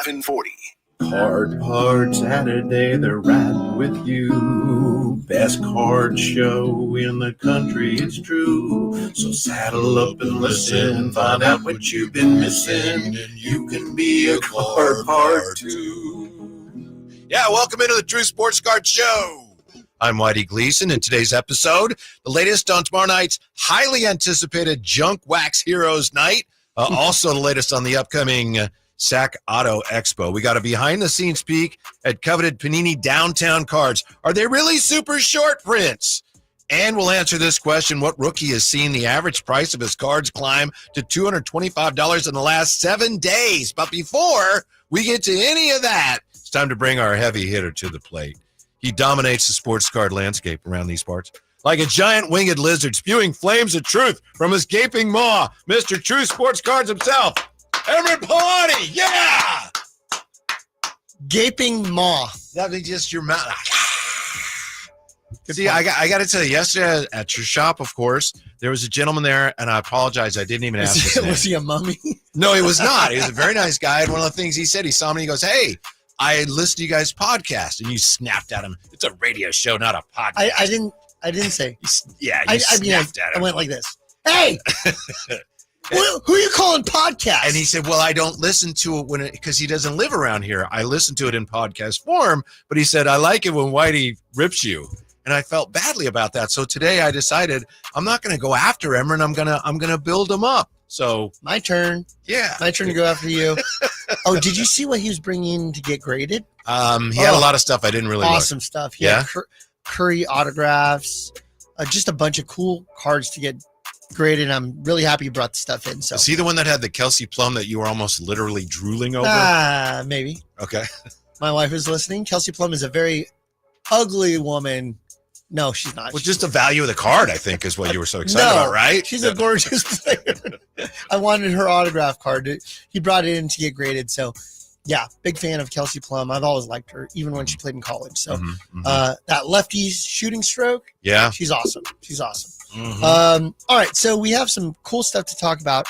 740. Card Saturday, they're riding with you. Best card show in the country, it's true. So saddle up and listen, find out what you've been missing, and you can be a card part too. Yeah, welcome into the True Sports Card Show. I'm Whitey Gleason. In today's episode, the latest on tomorrow night's highly anticipated Junk Wax Heroes Night. Also the latest on the upcoming SAC Auto Expo. We got a behind-the-scenes peek at coveted Panini Downtown cards. Are they really super short prints? And we'll answer this question: what rookie has seen the average price of his cards climb to $225 in the last 7 days? But before we get to any of that, it's time to bring our heavy hitter to the plate. He dominates the sports card landscape around these parts like a giant winged lizard spewing flames of truth from his gaping maw. Mr. True Sports Cards himself, Emran Palani, yeah! Gaping maw. That be just your mouth. See, I got to tell you, yesterday at your shop, of course, there was a gentleman there, and I apologize, I didn't even ask his name. Was he a mummy? No, he was not. He was a very nice guy, and one of the things he said, he saw me, and he goes, "Hey, I listened to you guys' podcast," and you snapped at him. It's a radio show, not a podcast. I didn't say. You snapped at him. I went like this. Hey! Who are you calling podcast? And he said, well, I don't listen to it because he doesn't live around here. I listen to it in podcast form. But he said, I like it when Whitey rips you. And I felt badly about that. So today I decided I'm not going to go after Emran. I'm going to build him up. So my turn. Yeah. My turn to go after you. Oh, did you see what he was bringing to get graded? He had a lot of stuff I didn't really awesome look. Stuff. He had Curry autographs, just a bunch of cool cards to get graded. I'm really happy you brought the stuff in. So is he the one that had the Kelsey Plum that you were almost literally drooling over? Maybe. Okay. My wife is listening. Kelsey Plum is a very ugly woman. No, she's not. Well, just the value of the card, I think, is what you were so excited about, right? She's a gorgeous player. I wanted her autograph card. He brought it in to get graded. So, yeah, big fan of Kelsey Plum. I've always liked her, even when she played in college. So, that lefty shooting stroke, yeah, she's awesome. She's awesome. All right, so we have some cool stuff to talk about.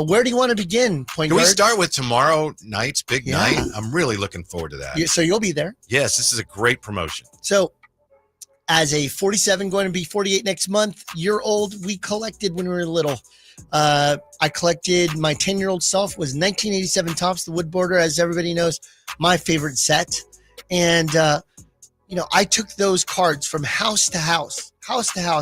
Where do you want to begin, point guard? Can we start with tomorrow night's big night? I'm really looking forward to that. So you'll be there? Yes, this is a great promotion. So, as a 47, going to be 48 next month, year old, we collected when we were little. I collected, my 10-year-old self was 1987 Topps, the wood border, as everybody knows, my favorite set. And, I took those cards from house to house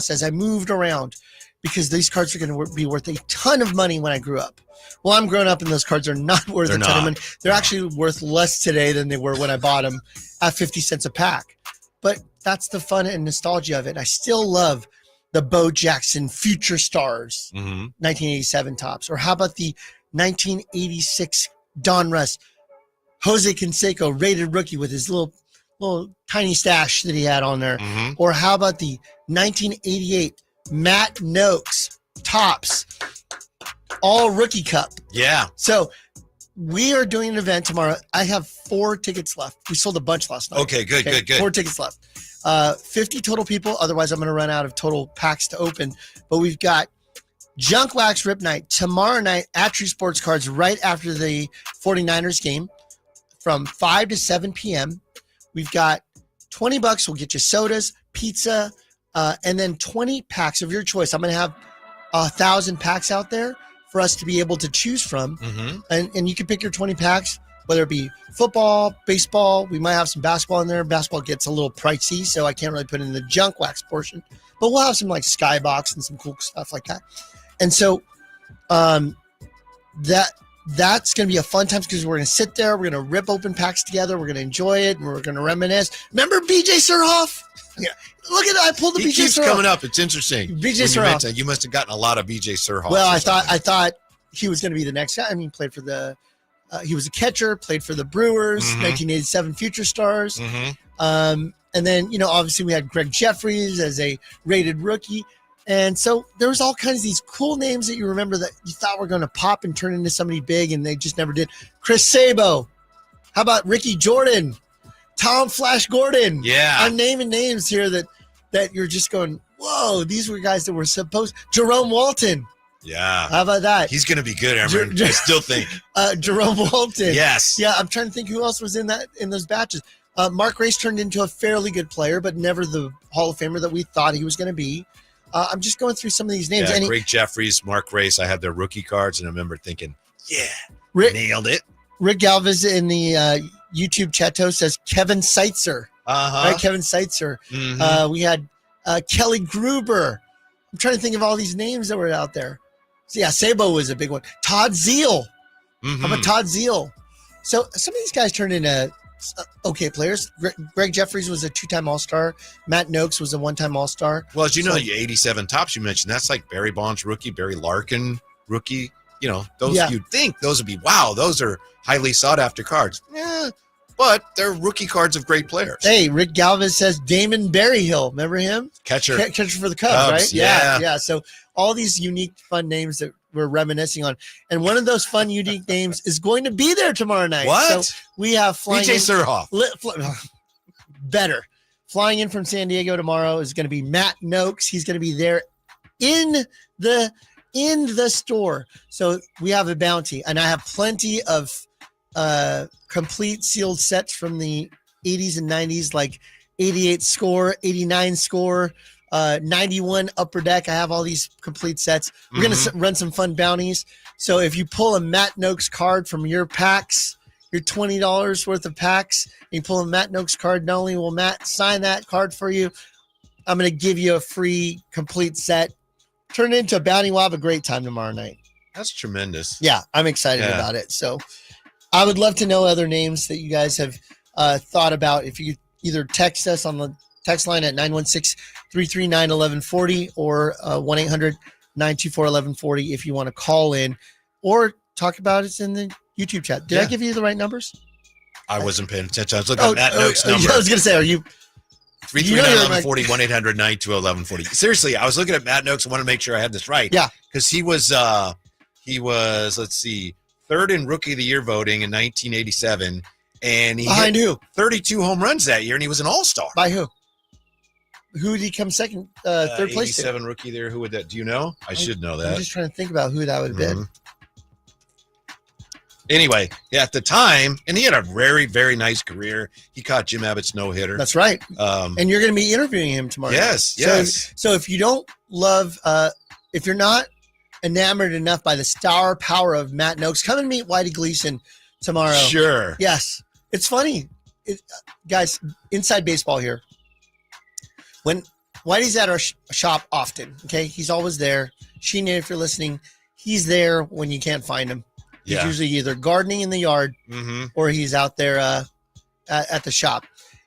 as I moved around, because these cards are going to be worth a ton of money when I grew up. Well, I'm grown up and those cards are not worth a ton of money. They're actually worth less today than they were when I bought them at 50 cents a pack. But that's the fun and nostalgia of it. I still love the Bo Jackson Future Stars 1987 Topps. Or how about the 1986 Donruss Jose Canseco rated rookie with his little tiny stash that he had on there? Or how about the 1988 Matt Noakes Topps all rookie cup? Yeah. So we are doing an event tomorrow. I have 4 tickets left. We sold a bunch last night. Okay, good. 4 tickets left. 50 total people. Otherwise, I'm going to run out of total packs to open. But we've got Junk Wax Rip Night tomorrow night at True Sports Cards right after the 49ers game from 5 to 7 p.m. We've got $20. We'll get you sodas, pizza, and then 20 packs of your choice. I'm going to have 1,000 packs out there for us to be able to choose from. And you can pick your 20 packs, whether it be football, baseball. We might have some basketball in there. Basketball gets a little pricey, so I can't really put in the junk wax portion. But we'll have some like Skybox and some cool stuff like that. And so that's going to be a fun time, because we're going to sit there. We're going to rip open packs together. We're going to enjoy it, and we're going to reminisce. Remember BJ Surhoff? Yeah. Look at that. I pulled the BJ Surhoff. He keeps coming up. It's interesting. BJ Surhoff. You must have gotten a lot of BJ Surhoff. Well, I thought he was going to be the next guy. I mean, played for he was a catcher, played for the Brewers, 1987 Future Stars. And then, obviously we had Greg Jeffries as a rated rookie. And so there was all kinds of these cool names that you remember that you thought were going to pop and turn into somebody big, and they just never did. Chris Sabo. How about Ricky Jordan? Tom Flash Gordon. Yeah. I'm naming names here that you're just going, whoa, these were guys that were supposed. Jerome Walton. Yeah. How about that? He's going to be good, Aaron. I still think. Jerome Walton. Yes. Yeah, I'm trying to think who else was in those batches. Mark Race turned into a fairly good player, but never the Hall of Famer that we thought he was going to be. I'm just going through some of these names. Yeah, Greg Jeffries, Mark Race. I had their rookie cards, and I remember thinking, nailed it. Rick Galvez in the YouTube chateau says Kevin Seitzer. Uh-huh. Right, Kevin Seitzer. Mhm. We had Kelly Gruber. I'm trying to think of all these names that were out there. So yeah, Sabo was a big one. Todd Zeal. Mhm. How about Todd Zeal? So some of these guys turned into okay players. Greg Jeffries was a 2-time All-Star. Matt Noakes was a 1-time All-Star. Well, as you know, the 87 tops you mentioned, that's like Barry Bonds rookie, Barry Larkin rookie. You know, those you'd think those would be, wow, those are highly sought after cards. Yeah, but they're rookie cards of great players. Hey, Rick Galvez says Damon Berryhill. Remember him? Catcher for the Cubs, right? Yeah. Yeah. So all these unique, fun names that we're reminiscing on. And one of those fun, unique names is going to be there tomorrow night. What? So we have flying BJ Surhoff. Better. Flying in from San Diego tomorrow is going to be Matt Noakes. He's going to be there in the store. So we have a bounty, and I have plenty of complete sealed sets from the 80s and 90s, like 88 score, 89 score, 91 upper deck. I have all these complete sets. We're going to run some fun bounties. So if you pull a Matt Noakes card from your packs, your $20 worth of packs, and you pull a Matt Noakes card, not only will Matt sign that card for you, I'm going to give you a free complete set. Turn it into a bounty. We'll have a great time tomorrow night. That's tremendous. Yeah, I'm excited about it. So I would love to know other names that you guys have thought about. If you either text us on the text line at 916-339-1140 or 1-800-924-1140 if you want to call in or talk about it in the YouTube chat. Did I give you the right numbers? I wasn't paying attention. I was looking at Matt Noakes' number. I was going to say, are you 339-1140, 1-800-922-1140. Seriously, I was looking at Matt Noakes. I want to make sure I had this right. Yeah. Because he was, let's see, third in Rookie of the Year voting in 1987. And he behind who? 32 home runs that year, and he was an all-star. By who? Who did he come second, third place to? 87 rookie there. Who would that? Do you know? I should know that. I'm just trying to think about who that would have been. Anyway, yeah, at the time, and he had a very, very nice career. He caught Jim Abbott's no-hitter. That's right. And you're going to be interviewing him tomorrow. Yes, night. yes. So if you don't love, if you're not enamored enough by the star power of Matt Noakes, come and meet Whitey Gleason tomorrow. Sure. Yes. It's funny. Guys, inside baseball here. When Whitey's at our shop often, okay? He's always there. Sheena, if you're listening, he's there when you can't find him. He's usually either gardening in the yard or he's out there at the shop.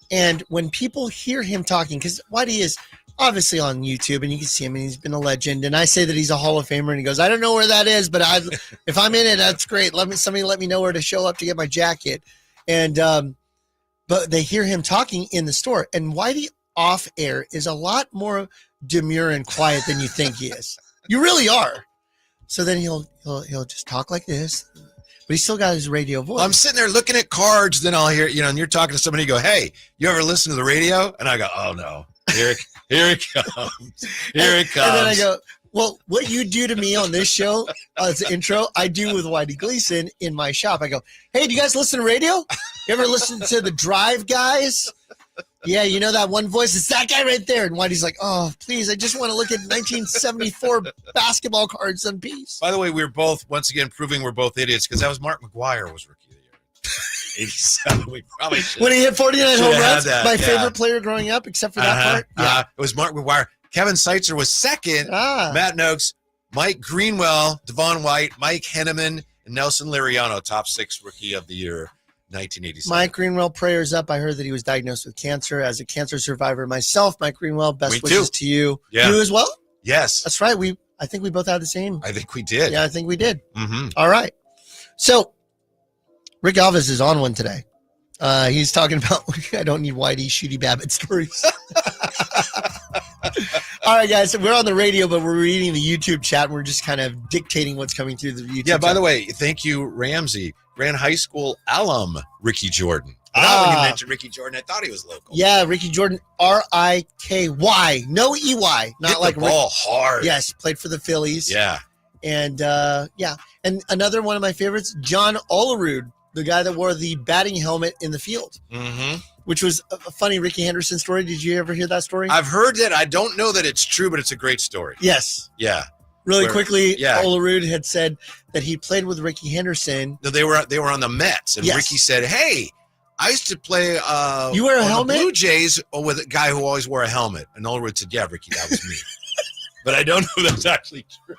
And when people hear him talking, because Whitey is obviously on YouTube and you can see him and he's been a legend. And I say that he's a Hall of Famer and he goes, I don't know where that is, but if I'm in it, that's great. Somebody let me know where to show up to get my jacket. And but they hear him talking in the store. And Whitey off air is a lot more demure and quiet than you think he is. You really are. So then he'll just talk like this, but he's still got his radio voice. I'm sitting there looking at cards, then I'll hear, and you're talking to somebody, you go, hey, you ever listen to the radio? And I go, oh no, here it comes. Here it comes. And then I go, well, what you do to me on this show as an intro, I do with Whitey Gleason in my shop. I go, hey, do you guys listen to radio? You ever listen to the Drive guys? Yeah, you know that one voice? It's that guy right there. And Whitey's like, oh, please, I just want to look at 1974 basketball cards on piece. By the way, we're both, once again, proving we're both idiots because that was Mark McGwire was Rookie of the Year. 87. We probably should. When he hit 49 home runs, my yeah. favorite player growing up, except for that part. Yeah. It was Mark McGwire. Kevin Seitzer was second. Matt Noakes, Mike Greenwell, Devon White, Mike Henneman, and Nelson Liriano, top 6 Rookie of the Year. 1987. Mike Greenwell, prayers up. I heard that he was diagnosed with cancer. As a cancer survivor myself, Mike Greenwell, best wishes to you. Yeah. You as well? Yes. That's right. I think we both had the same. I think we did. Yeah, I think we did. Mm-hmm. All right. So Rick Alves is on one today. He's talking about I don't need Whitey Shooty Babbitt stories. All right, guys. So we're on the radio, but we're reading the YouTube chat. And we're just kind of dictating what's coming through the YouTube chat. By the way, thank you, Ramsey. Grand High School alum Ricky Jordan. When you mentioned Ricky Jordan, I thought he was local. Yeah, Ricky Jordan, Riky, no EY, not hit like the ball hard. Yes, played for the Phillies. Yeah, And yeah, and another one of my favorites, John Olerud, the guy that wore the batting helmet in the field, which was a funny Ricky Henderson story. Did you ever hear that story? I've heard it. I don't know that it's true, but it's a great story. Yes. Yeah. Really quickly, yeah. Olerud had said that he played with Ricky Henderson. No, they were on the Mets, and Yes. Ricky said, "Hey, I used to play. You wear a on the helmet? Blue Jays with a guy who always wore a helmet." And Olerud said, "Yeah, Ricky, that was me." But I don't know if that's actually true.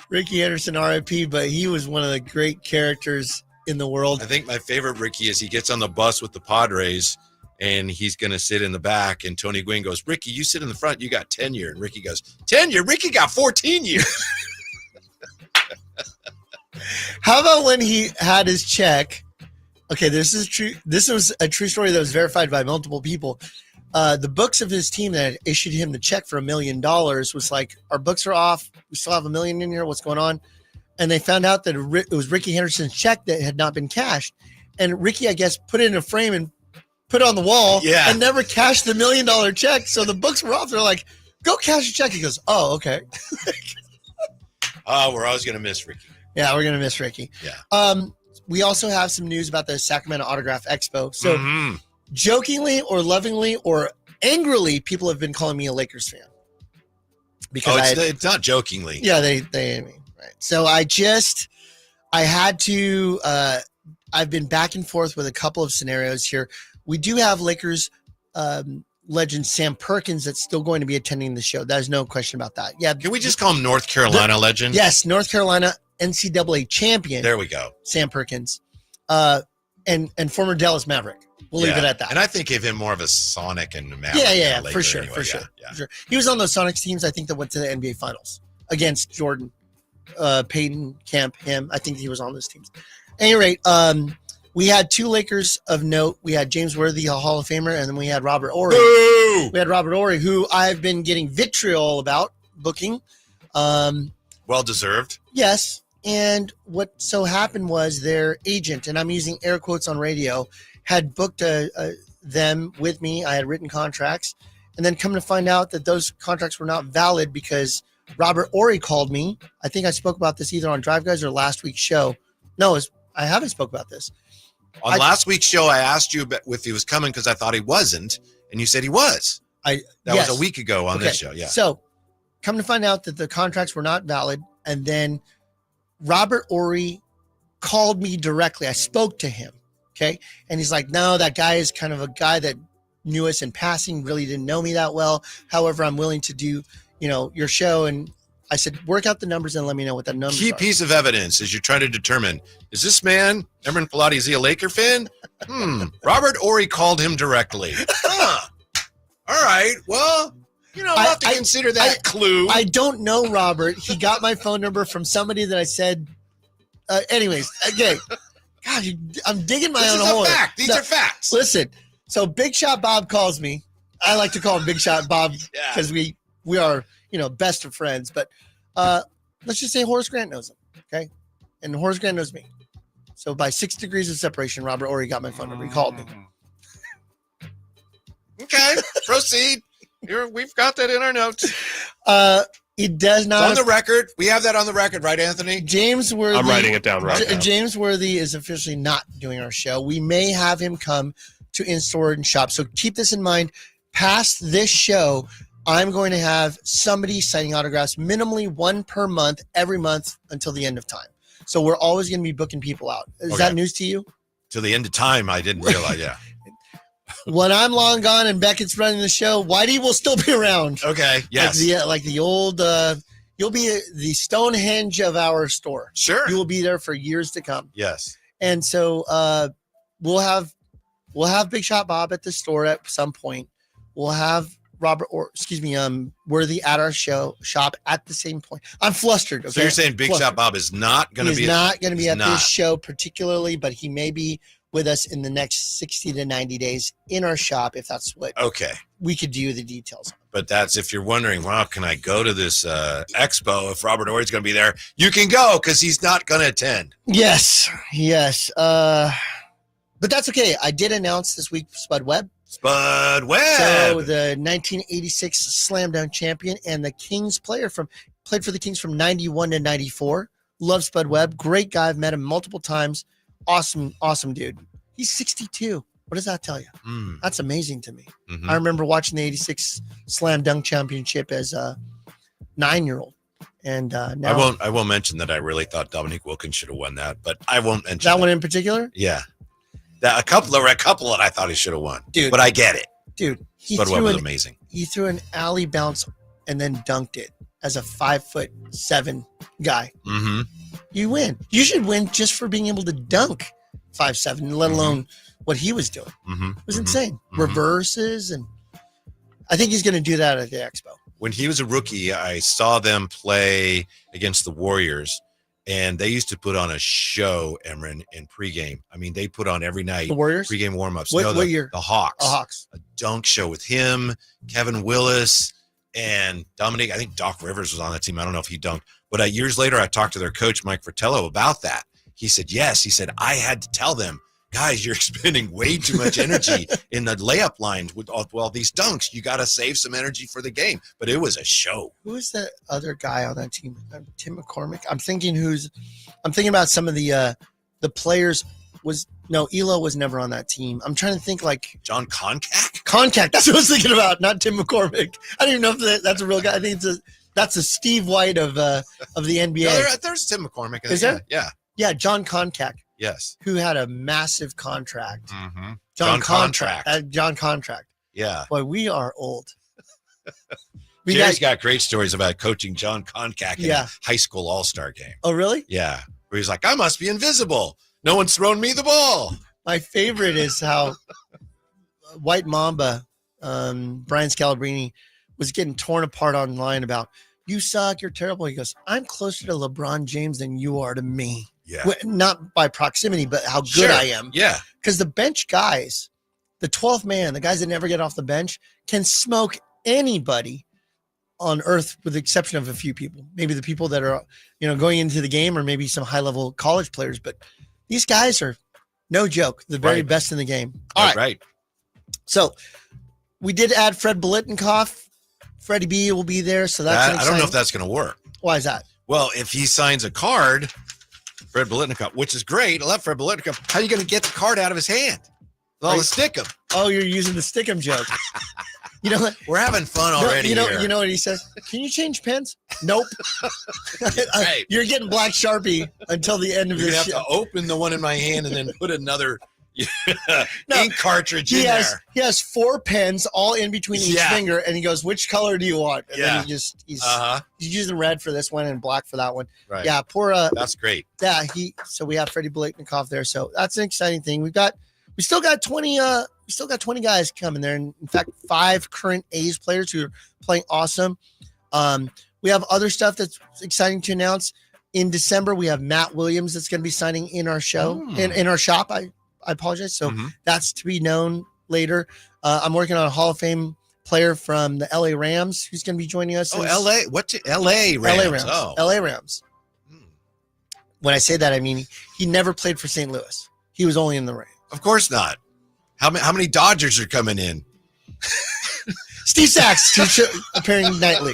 Ricky Henderson, RIP, but he was one of the great characters in the world. I think my favorite Ricky is he gets on the bus with the Padres and he's going to sit in the back. And Tony Gwynn goes, "Ricky, you sit in the front. You got tenure." And Ricky goes, "Tenure? Ricky got 14 years. How about when he had his check? Okay, this is true. This was a true story that was verified by multiple people. The books of his team that had issued him the check for $1 million was like, our books are off. We still have $1 million in here. What's going on? And they found out that it was Ricky Henderson's check that had not been cashed. And Ricky, I guess, put it in a frame and put it on the wall and never cashed the $1 million check. So the books were off. They're like, go cash the check. He goes, oh, okay. Oh, we're always going to miss Ricky. Yeah, we're going to miss Ricky. Yeah. We also have some news about the Sacramento Autograph Expo. So jokingly or lovingly or angrily, people have been calling me a Lakers fan. Because it's not jokingly. Yeah, they right. So I had to, I've been back and forth with a couple of scenarios here. We do have Lakers legend Sam Perkins that's still going to be attending the show. There's no question about that. Yeah. Can we just call him North Carolina legend? Yes, North Carolina NCAA champion. There we go. Sam Perkins. And former Dallas Maverick. We'll leave it at that. And I think of him more of a Sonic and Maverick. Yeah, Laker for sure, anyway. for sure. He was on those Sonics teams, I think, that went to the NBA Finals against Jordan, Peyton, Kemp, him. I think he was on those teams. At any rate, we had two Lakers of note. We had James Worthy, a Hall of Famer, and then we had Robert Horry. Boo! We had Robert Horry, who I've been getting vitriol about booking. Well deserved. Yes. And what so happened was their agent, and I'm using air quotes on radio, had booked them with me. I had written contracts, and then come to find out that those contracts were not valid because Robert Horry called me. I think I spoke about this either on Drive Guys or last week's show. No, I haven't spoke about this. On last week's show, I asked you if he was coming because I thought he wasn't, and you said he was. That was a week ago on this show. Yeah. So come to find out that the contracts were not valid, and then Robert Horry called me directly. I spoke to him. Okay. And he's like, no, that guy is kind of a guy that knew us in passing, really didn't know me that well. However, I'm willing to do, your show. And I said, work out the numbers and let me know what that number is. Key piece of evidence is you're trying to determine, is this man, Emerson Pilati, is he a Laker fan? Robert Horry called him directly. Huh. All right. Well, I'll have to consider that clue. I don't know Robert. He got my phone number from somebody that I said, anyways, okay. God, I'm digging my own hole. These are facts. Listen, so Big Shot Bob calls me. I like to call him Big Shot Bob because we are, best of friends. But let's just say Horace Grant knows him, okay? And Horace Grant knows me. So by 6 degrees of separation, Robert Horry got my phone number. He called me. Okay, proceed. We've got that in our notes. It does not. It's on the record. We have that on the record, right, Anthony? James Worthy. I'm writing it down right now. James Worthy is officially not doing our show. We may have him come to In-Store and Shop. So keep this in mind. Past this show, I'm going to have somebody signing autographs, minimally one per month, every month until the end of time. So we're always going to be booking people out. Is that news to you? To the end of time, I didn't realize, When I'm long gone and Beckett's running the show, Whitey will still be around. Okay, yes. Like the old, you'll be the Stonehenge of our store. Sure. You will be there for years to come. Yes. And so we'll have Big Shot Bob at the store at some point. We'll have Worthy at our shop at the same point. I'm flustered. Okay? So you're saying Big Shot Bob is not going to be? He's not going to be at this show particularly, but he may be with us in the next 60 to 90 days in our shop, if that's what we could do the details on. But that's if you're wondering, wow, can I go to this expo if Robert Horry's going to be there? You can go because he's not going to attend. Yes. But that's okay. I did announce this week Spud Webb. Spud Webb. So the 1986 Slam Dunk champion and the Kings player played for the Kings from 91 to 94. Love Spud Webb. Great guy. I've met him multiple times. Awesome dude. He's 62. What does that tell you? That's amazing to me. Mhm. I remember watching the 86 Slam Dunk Championship as a 9-year-old. And now I won't mention that I really thought Dominique Wilkins should have won that, but I won't mention that one in particular, Yeah. There were a couple that I thought he should have won. Dude. But I get it. dude. He Spud Webb threw was an amazing. he threw an alley bounce and then dunked it as a 5'7" guy. Mm-hmm. You win. You should win just for being able to dunk 5'7", let alone what he was doing. Mm-hmm. It was insane. Mhm. Reverses, and I think he's going to do that at the Expo. When he was a rookie, I saw them play against the Warriors, and they used to put on a show, Emran, in pregame. I mean, they put on every night The Warriors? pregame warm-ups. What year? The Hawks. Oh, Hawks. A dunk show with him, Kevin Willis, and Dominique. I think Doc Rivers was on that team. I don't know if he dunked. But years later, I talked to their coach, Mike Fratello, about that. He said, yes. He said, I had to tell them, guys, you're expending way too much energy in the layup lines with all these dunks. You got to save some energy for the game. But it was a show. Who is that other guy on that team? Tim McCormick. I'm thinking about some of the players. Elo was never on that team. I'm trying to think like John Koncak? Contact. That's what I was thinking about. Not Tim McCormick. I don't even know if that's a real guy. I think that's a Steve White of the NBA. No, there's Tim McCormick. Is there? Yeah. Yeah, John Contact, Yes. who had a massive contract. Mm-hmm. John Contract. John Contract. Yeah. Boy, we are old. Jerry's got great stories about coaching John Koncak in Yeah. a high school all-star game. Oh, really? Yeah. Where he's like, I must be invisible. No one's thrown me the ball. My favorite is how White Mamba, Brian Scalabrine, was getting torn apart online about, you suck, you're terrible. He goes, I'm closer to LeBron James than you are to me. Yeah. Well, not by proximity, but how good Sure. I am. Yeah. Because the bench guys, the 12th man, the guys that never get off the bench, can smoke anybody on earth with the exception of a few people. Maybe the people that are, going into the game, or maybe some high-level college players. But these guys are no joke, the very Right. best in the game. All right. Right. So we did add Fred Biletnikoff. Freddie B will be there. So that's I don't know exciting. if that's going to work. Why is that? Well, if he signs a card, Fred Biletnikoff, which is great. I love Fred Biletnikoff. How are you going to get the card out of his hand? With all the stick 'em. Oh, you're using the stick 'em joke. You know what? We're having fun already. You here. know what he says? Can you change pens? Nope. Right. You're getting black Sharpie until the end of You're this going to have show. to open the one in my hand and then put another No, ink cartridge He in has there. he has 4 pens all in between each Yeah. finger, and he goes, "Which color do you want?" And Yeah. then he's Uh-huh. using red for this one and black for that one. Right. Yeah, poor That's great. So we have Freddie Biletnikoff there. So that's an exciting thing. We still got 20 guys coming there. And in fact, 5 current A's players who are playing awesome. We have other stuff that's exciting to announce. In December, we have Matt Williams that's going to be signing in our show, in our shop. I apologize. So Mhm. that's to be known later. I'm working on a Hall of Fame player from the LA Rams who's going to be joining us. Oh, LA. What's it? LA Rams. LA Rams. Oh. LA Rams. Hmm. When I say that, I mean he never played for St. Louis. He was only in the Rams. Of course not. How many Dodgers are coming in? Steve Sachs appearing nightly.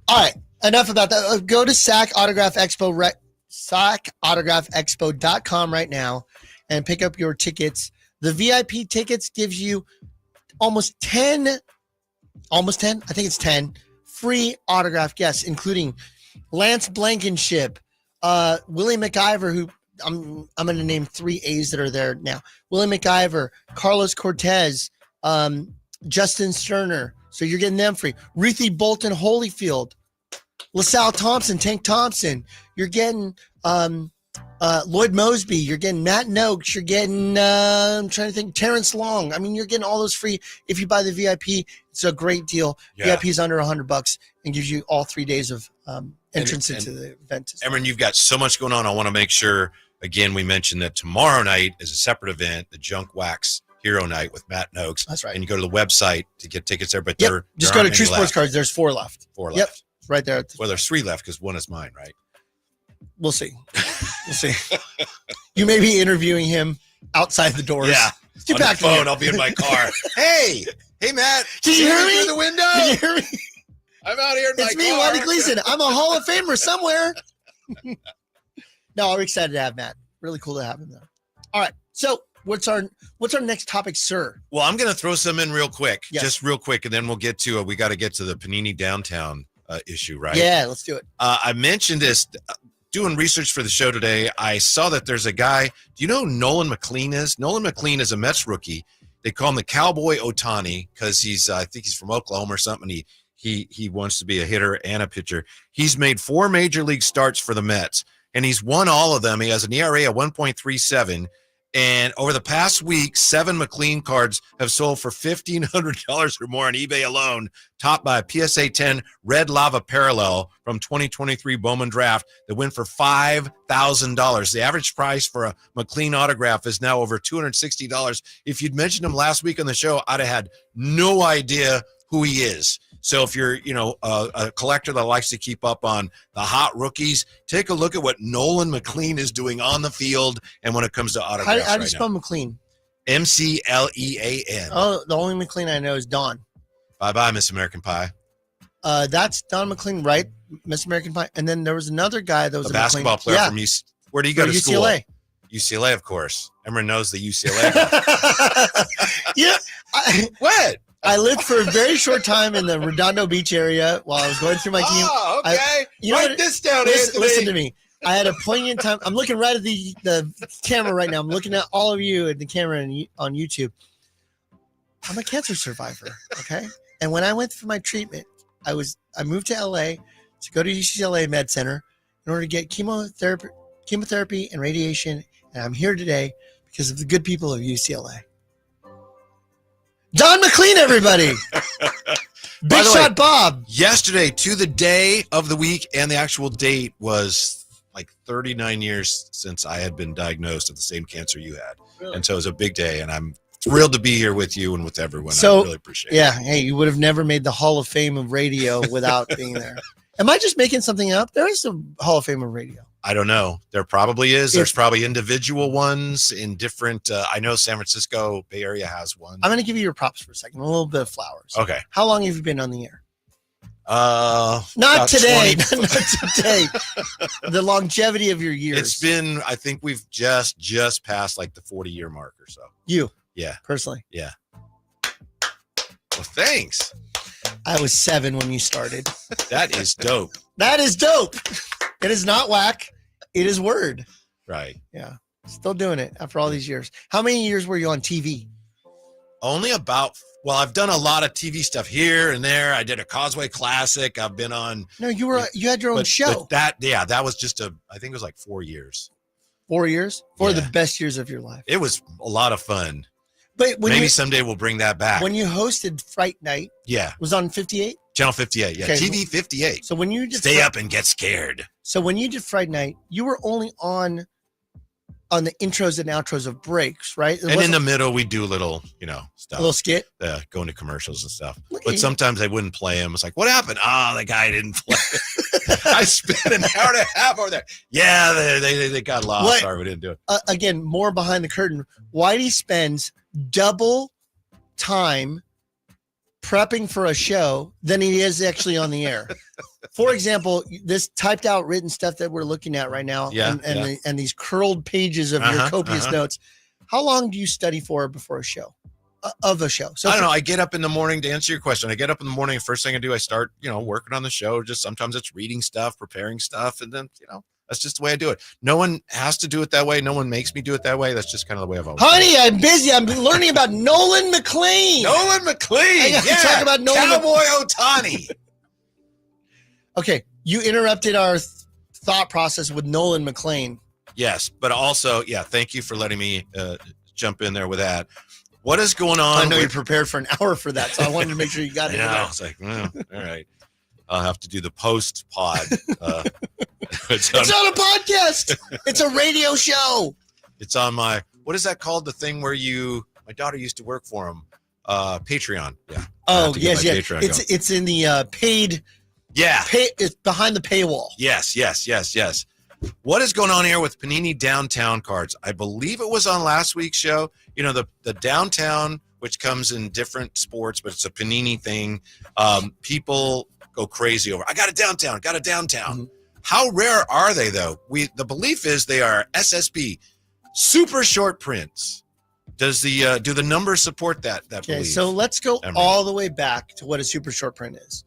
All right, enough about that. Go to SAC Autograph Expo, SACAutographExpo.com right now and pick up your tickets. The VIP tickets gives you almost 10, I think it's 10 free autograph guests, including Lance Blankenship, Willie McIver, who I'm going to name 3 A's that are there now. Willie McIver, Carlos Cortez, Justin Sterner. So you're getting them free. Ruthie Bolton Holyfield, LaSalle Thompson, Tank Thompson. You're getting Lloyd Mosby. You're getting Matt Noakes. You're getting, I'm trying to think, Terrence Long. I mean, you're getting all those free. If you buy the VIP, it's a great deal. Yeah. VIP is under $100 and gives you all 3 days of entrance into the event. Emran, you've got so much going on. I want to make sure, again, we mentioned that tomorrow night is a separate event, the Junk Wax Hero Night with Matt Noakes. That's right. And you go to the website to get tickets there, but Yep. Just go to True Sports Cards. There's 4 left. 4 Yep. left. Right there. Well, there's 3 left because 1 is mine, right? We'll see. We'll see. You may be interviewing him outside the doors. Yeah. Get on the back phone. here. I'll be in my car. Hey, Matt. Can you see hear me me? through the window? Can you hear me? I'm out here in It's my me, car. Waddy Gleason. I'm a Hall of Famer somewhere. No, I'm excited to have Matt. Really cool to have him there. All right. So what's our next topic, sir? Well, I'm going to throw some in real quick, Yes. just real quick, and then we'll get to we got to get to the Panini Downtown issue, right? Yeah, let's do it. I mentioned this doing research for the show today. I saw that there's a guy. Do you know who Nolan McLean is? Nolan McLean is a Mets rookie. They call him the Cowboy Ohtani because he's I think he's from Oklahoma or something. He wants to be a hitter and a pitcher. He's made 4 major league starts for the Mets, and he's won all of them. He has an ERA of 1.37. And over the past week, 7 McLean cards have sold for $1,500 or more on eBay alone, topped by a PSA 10 Red Lava Parallel from 2023 Bowman Draft that went for $5,000. The average price for a McLean autograph is now over $260. If you'd mentioned him last week on the show, I'd have had no idea who he is. So if you're, a collector that likes to keep up on the hot rookies, take a look at what Nolan McLean is doing on the field and when it comes to autographs. How do you spell McLean? McLean. Oh, the only McLean I know is Don. Bye-bye, Miss American Pie. That's Don McLean, right? Miss American Pie. And then there was another guy that was A a basketball McLean. player from UC. Where do you go to school? UCLA. UCLA, of course. Everyone knows the UCLA guy. Yeah. What? I lived for a very short time in the Redondo Beach area while I was going through my team. Oh, okay. Write this down, Anthony. Listen to me. I had a poignant time. I'm looking right at the camera right now. I'm looking at all of you at the camera on YouTube. I'm a cancer survivor, okay? And when I went for my treatment, I moved to LA to go to UCLA Med Center in order to get chemotherapy and radiation. And I'm here today because of the good people of UCLA. Don McLean, everybody. Big Shot Bob. Yesterday, to the day of the week, and the actual date was like 39 years since I had been diagnosed with the same cancer you had. Really? And so it was a big day, and I'm thrilled to be here with you and with everyone. So, I really appreciate it. Yeah, hey, you would have never made the Hall of Fame of radio without being there. Am I just making something up? There is a Hall of Fame of radio. I don't know. There probably is. There's probably individual ones in different. I know San Francisco Bay Area has one. I'm going to give you your props for a second. A little bit of flowers. Okay. How long have you been on the air? Not Not today. Not today. The longevity of your years. It's been. I think we've just passed like the 40-year mark or so. You. Yeah. Personally. Yeah. Well, thanks. I was 7 when you started. That is dope. That is dope. It is not whack. It is word. Right. Yeah. Still doing it after all these years. How many years were you on TV? Only about. Well, I've done a lot of TV stuff here and there. I did a Causeway Classic. I've been on. No, you had your own show. But that was just I think it was like 4 years. 4 years? 4 of Yeah. the best years of your life. It was a lot of fun. But when Maybe someday we'll bring that back. when you hosted Fright Night, Yeah. was on 58. Channel 58. Yeah. Okay. TV 58. So when you did Stay up and get scared. So when you did Fright Night, you were only on the intros and outros of breaks, right? It And in wasn't the middle, we do little, stuff. a little skit. Going to commercials and stuff. Look at But you. sometimes they wouldn't play them. It's like, what happened? Oh, the guy didn't play. I spent an hour and a half over there. Yeah, they got lost. What? Sorry, we didn't do it. Again, more behind the curtain. Whitey spends double time prepping for a show than he is actually on the air. For example, this typed out written stuff that we're looking at right now, Yeah, and these curled pages of your copious notes. How long do you study for before a show? Of a show? So I don't know. I get up in the morning to answer your question. I get up in the morning. First thing I do, I start, working on the show. Just sometimes it's reading stuff, preparing stuff. And then, that's just the way I do it. No one has to do it that way. No one makes me do it that way. That's just kind of the way I've always done Honey, I'm busy. I'm learning about Nolan McLean. it. Nolan McLean. I gotta talk about Nolan Cowboy Ohtani. Okay, you interrupted our thought process with Nolan McLean. Yes, but also, thank you for letting me jump in there with that. What is going on? I know you're prepared for an hour for that, so I wanted to make sure you got it. Yeah, it's like, all right. I'll have to do the post pod. It's not a podcast. It's a radio show. It's on my, what is that called? The thing where my daughter used to work for him. Patreon. Yeah. Oh, yes. Patreon It's in the paid. Yeah. It's behind the paywall. Yes. What is going on here with Panini Downtown cards? I believe it was on last week's show. You know, the Downtown, which comes in different sports, but it's a Panini thing. People go crazy over. I got a Downtown. Mm-hmm. How rare are they, though? The belief is they are SSP, super short prints. Does the do the numbers support that Okay, belief? so let's go Emery? all the way back to what a super short print is.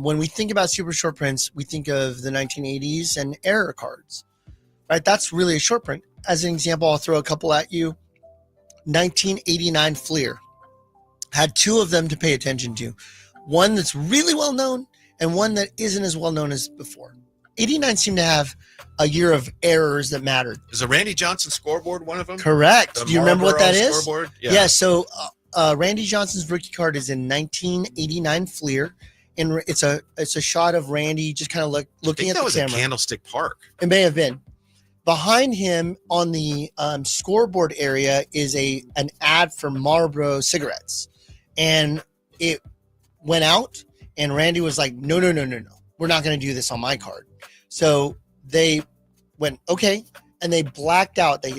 When we think about super short prints, we think of the 1980s and error cards, right? That's really a short print. As an example, I'll throw a couple at you. 1989 Fleer had two of them to pay attention to. One that's really well known and one that isn't as well known as before. 89 seemed to have a year of errors that mattered. Is the Randy Johnson scoreboard one of them? Correct. The Do you remember what that Marlboro is? Scoreboard? Yeah. So Randy Johnson's rookie card is in 1989 Fleer, and it's a shot of Randy just kind of I looking think at that the was camera. at Candlestick Park. It may have been. Behind him on the scoreboard area is an ad for Marlboro cigarettes, and it went out, and Randy was like, "No, we're not going to do this on my card." So they went, okay, and they blacked out, they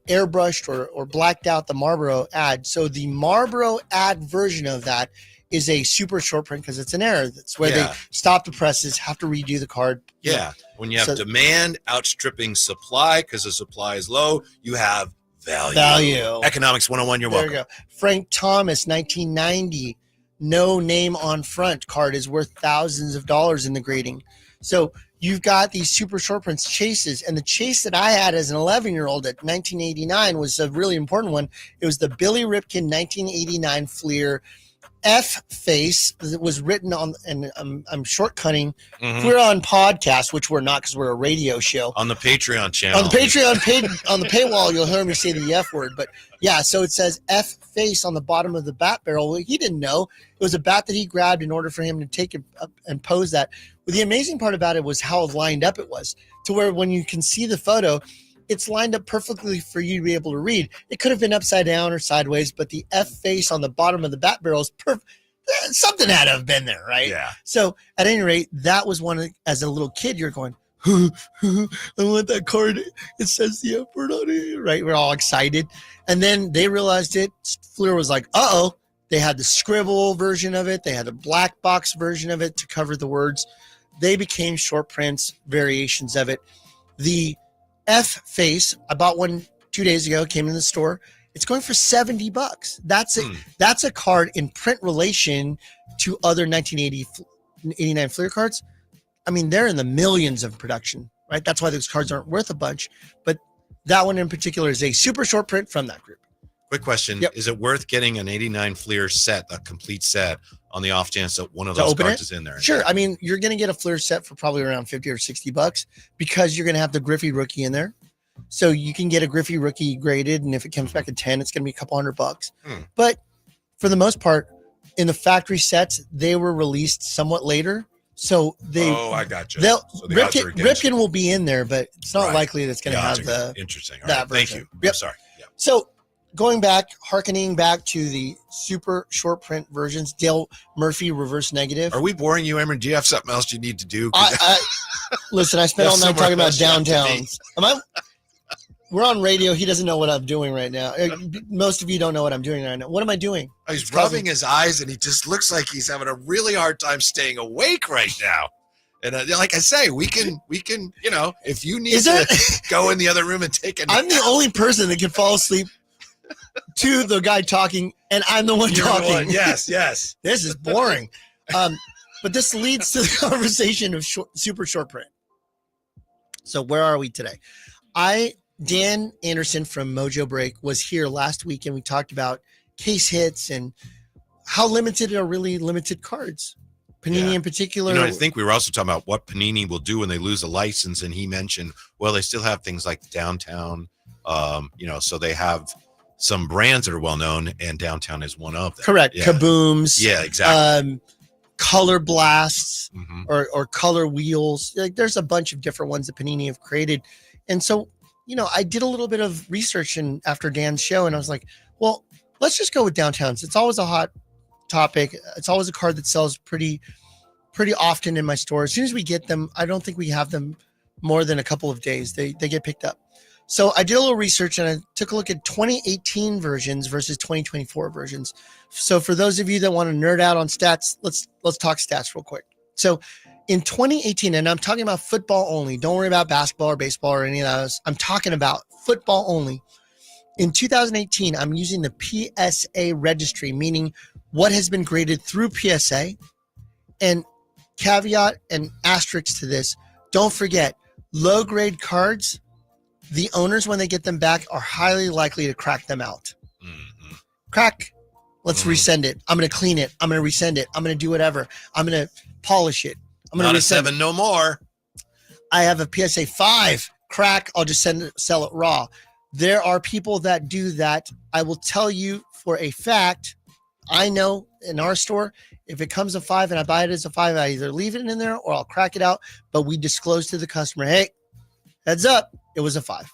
airbrushed or blacked out the Marlboro ad. So the Marlboro ad version of that is a super short print because it's an error. That's where they stop the presses, have to redo the card. Yeah. When you have So- demand outstripping supply because the supply is low, you have value. Economics 101, you're There welcome. you go. Frank Thomas, 1990, no name on front card is worth thousands of dollars in the grading. So you've got these super short prints chases, and the chase that I had as an 11-year-old at 1989 was a really important one. It was the Billy Ripken 1989 Fleer F face that was written on, and I'm shortcutting. Mhm. We're on podcast, which we're not because we're a radio show. On the Patreon channel. On the Patreon page, on the paywall, you'll hear me say the F word. But yeah, so it says F face on the bottom of the bat barrel. Well, he didn't know it was a bat that he grabbed in order for him to take it up and pose that. But the amazing part about it was how lined up it was, to where when you can see the photo, it's lined up perfectly for you to be able to read. It could have been upside down or sideways, but the F face on the bottom of the bat barrel is perfect. Something had to have been there, right? Yeah. So at any rate, that was one as a little kid, you're going, I want that card. It says the F word on it, right? We're all excited. And then they realized it. Fleer was like, uh-oh. They had the scribble version of it. They had a black box version of it to cover the words. They became short prints, variations of it. The F face, I bought one 2 days ago, came in the store. It's going for $70. That's a card in print relation to other 1989 Fleer cards. I mean, they're in the millions of production, right? That's why those cards aren't worth a bunch. But that one in particular is a super short print from that group. Quick question. Yep. Is it worth getting an 89 Fleer set, a complete set, on the off chance that one of To those open cards it? is in there? Sure. I mean, you're going to get a Fleer set for probably around $50 or $60 because you're going to have the Griffey rookie in there. So you can get a Griffey rookie graded, and if it comes back at 10, it's going to be a couple $100. But for the most part, in the factory sets, they were released somewhat later. So I got you. they'll So the odds are against you. Ripken will be in there, but it's not Right. likely that's going to odds have are the. interesting. All that right. Thank version. you. Yep. I'm sorry. Yeah. So going back, hearkening back to the super short print versions, Dale Murphy reverse negative. Are we boring you, Emery? Do you have something else you need to do? Listen, I spent all night talking about Somewhere else you have to be. downtowns. We're on radio. He doesn't know what I'm doing right now. Most of you don't know what I'm doing right now. What am I doing? He's It's causing- rubbing his eyes, and he just looks like he's having a really hard time staying awake right now. And like I say, we can, if you need Is to go in the other room and take a nap. I'm the only person that can fall asleep to the guy talking, and I'm the one You're the talking. one. Yes. This is boring. But this leads to the conversation of super short print. So where are we today? Dan Anderson from Mojo Break was here last week, and we talked about case hits and how limited are really limited cards. Panini Yeah. in particular. I think we were also talking about what Panini will do when they lose a license, and he mentioned, well, they still have things like Downtown, so they have some brands that are well known, and Downtown is one of them. Correct. Yeah. Kabooms. Yeah, exactly. Color blasts Mhm. or color wheels. Like there's a bunch of different ones that Panini have created. And so, I did a little bit of research after Dan's show, and I was like, well, let's just go with Downtowns. It's always a hot topic. It's always a card that sells pretty often in my store. As soon as we get them, I don't think we have them more than a couple of days. They get picked up. So I did a little research and I took a look at 2018 versions versus 2024 versions. So for those of you that want to nerd out on stats, let's talk stats real quick. So in 2018, and I'm talking about football only. Don't worry about basketball or baseball or any of those. I'm talking about football only. In 2018, I'm using the PSA registry, meaning what has been graded through PSA. And caveat and asterisk to this, don't forget, low grade cards, the owners, when they get them back, are highly likely to crack them out. Mhm. Crack. Let's resend it. I'm going to clean it. I'm going to resend it. I'm going to do whatever. I'm going to polish it. I'm going Not to a 7 no more. I have a PSA 5 crack. I'll just sell it raw. There are people that do that. I will tell you for a fact, I know in our store, if it comes a 5 and I buy it as a 5, I either leave it in there or I'll crack it out. But we disclose to the customer, hey, heads up, it was a 5,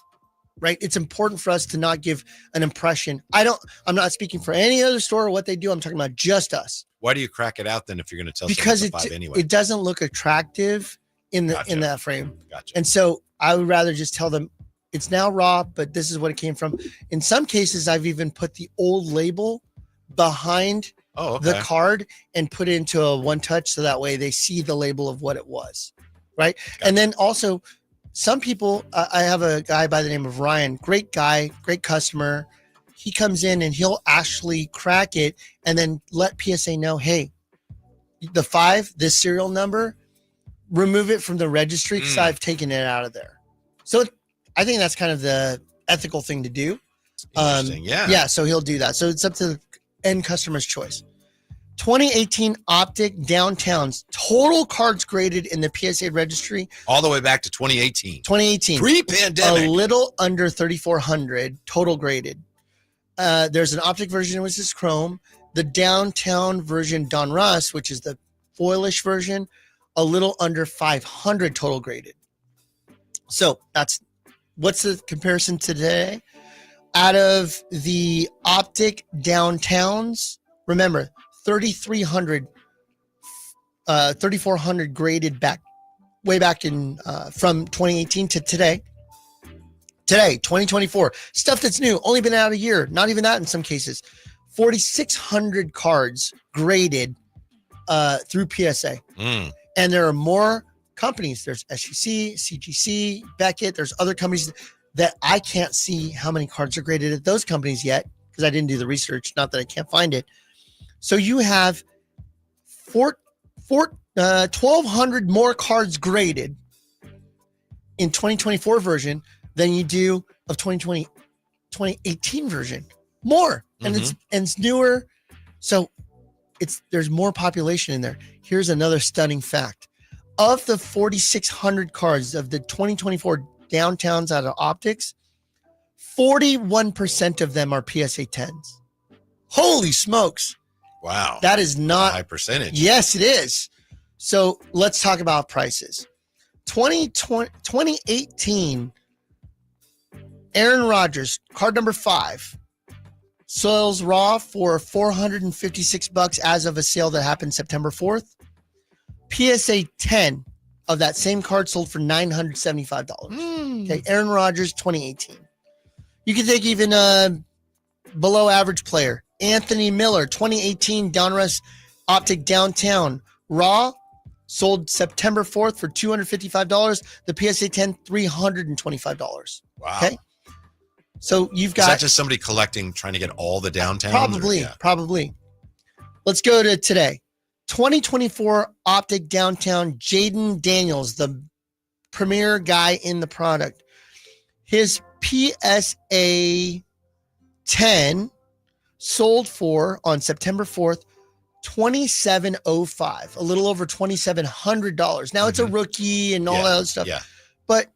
right? It's important for us to not give an impression. I'm not speaking for any other store or what they do. I'm talking about just us. Why do you crack it out then if you're going to tell Because someone it's a 5 anyway? it doesn't look attractive in Gotcha. that frame. Gotcha. And so I would rather just tell them it's now raw, but this is what it came from. In some cases, I've even put the old label behind the card and put it into a one touch. So that way they see the label of what it was. Right. Gotcha. And then also some people, I have a guy by the name of Ryan, great guy, great customer. He comes in and he'll actually crack it and then let PSA know, hey, the 5, this serial number, remove it from the registry because I've taken it out of there. So I think that's kind of the ethical thing to do. Interesting. Yeah. So he'll do that. So it's up to the end customer's choice. 2018 Optic Downtowns, total cards graded in the PSA registry. All the way back to 2018. 2018. Pre-pandemic. A little under 3,400 total graded. There's an Optic version, which is Chrome. The Downtown version, Donruss, which is the foilish version, a little under 500 total graded. So what's the comparison today? Out of the Optic Downtowns, remember, 3,400 graded way back in from 2018 to today. Today, 2024, stuff that's new, only been out a year, not even that in some cases. 4,600 cards graded through PSA. And there are more companies. There's SGC, CGC, Beckett. There's other companies that I can't see how many cards are graded at those companies yet because I didn't do the research. Not that I can't find it. So you have 1,200 more cards graded in 2024 version than you do of 2018 version. More. And it's newer. So there's more population in there. Here's another stunning fact. Of the 4,600 cards of the 2024 Downtowns out of Optics, 41% of them are PSA 10s. Holy smokes. Wow. That is not a high percentage. Yes, it is. So let's talk about prices. 2018, Aaron Rodgers, card number 5, sells raw for $456 as of a sale that happened September 4th. PSA 10 of that same card sold for $975. Okay, Aaron Rodgers, 2018. You can take even a below average player. Anthony Miller, 2018 Donruss Optic Downtown. Raw, sold September 4th for $255. The PSA 10, $325. Wow. Okay. So you've got. Is that just somebody collecting, trying to get all the downtown? Probably. Let's go to today. 2024 Optic Downtown, Jaden Daniels, the premier guy in the product. His PSA 10 sold for, on September 4th, $2,705, a little over $2,700. Now it's a rookie and all that other stuff. Yeah. But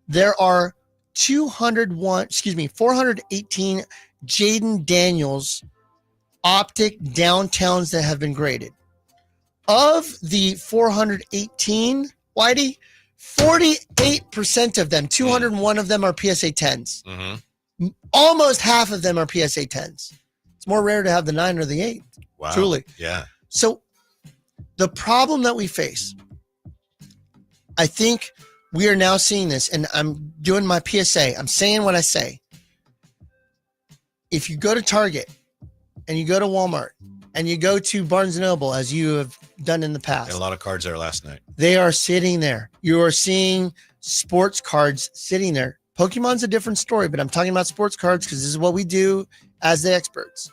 there are 418 Jaden Daniels Optic Downtowns that have been graded. Of the 418, Whitey, 48% of them, 201 of them are PSA 10s. Almost half of them are PSA 10s. It's more rare to have the 9 or the 8. Wow. Truly. Yeah. So the problem that we face, I think we are now seeing this, and I'm doing my PSA. I'm saying what I say. If you go to Target and you go to Walmart and you go to Barnes & Noble, as you have done in the past, Had a lot of cards there last night. they are sitting there. You are seeing sports cards sitting there. Pokemon's a different story, but I'm talking about sports cards because this is what we do as the experts.